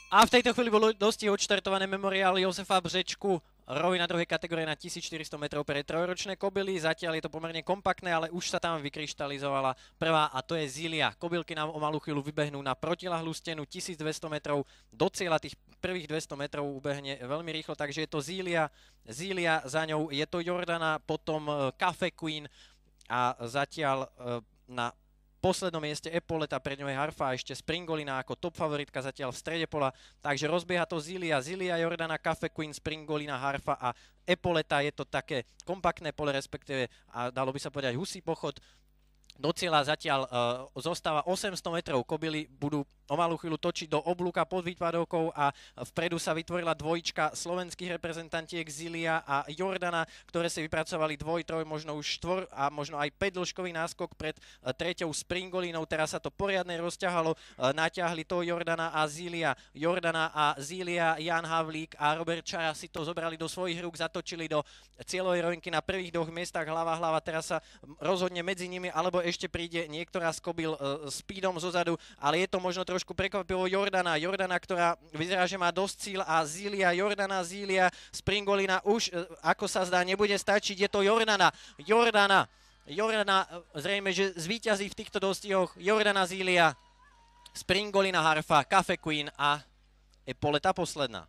A v tejto chvíli bolo dosti odštartované memoriál Jozefa Břečku. Rovi na druhej kategórii na 1400 metrov pre trojročné kobily. Zatiaľ je to pomerne kompaktné, ale už sa tam vykryštalizovala prvá a to je Zilia. Kobylky nám o malú chvíľu vybehnú na protiľahlú stenu 1200 metrov. Do cieľa tých prvých 200 metrov ubehne veľmi rýchlo, takže je to Zilia. Zilia, za ňou je to Jordana, potom Cafe Queen a zatiaľ na poslednom mieste Epoleta, pred ňou je Harfa a ešte Springolina ako top favoritka zatiaľ v strede pola. Takže rozbieha to Zilia, Jordana, Cafe Queen, Springolina, Harfa a Epoleta. Je to také kompaktné pole, respektíve a dalo by sa povedať husí pochod. Do cieľa zatiaľ zostáva 800 metrov. Kobily budú o malú chvíľu točiť do oblúka pod výpadovkou a vpredu sa vytvorila dvojička slovenských reprezentantiek Zilia a Jordana, ktoré si vypracovali dvoj, troj, možno už štvor a možno aj 5 dĺžkový náskok pred treťou Springolinou. Teraz sa to poriadne rozťahalo, natiahli to Jordana a Zilia. Jordana a Zilia, Jan Havlík a Robert Čaja si to zobrali do svojich rúk, zatočili do cieľovej rovinky na prvých dvoch miestach hlava. Teraz sa rozhodne medzi nimi, alebo ešte príde niektorá z kobyl speedom zozadu, ale je to možno trošku prekvapivo Jordana, ktorá vyzerá, že má dosť cíl a Zilia, Jordana, Zilia, Springolina už, ako sa zdá, nebude stačiť, je to Jordana, zrejme, že zvíťazí v týchto dostihoch, Jordana, Zilia, Springolina, Harfa, Cafe Queen a Epoleta posledná.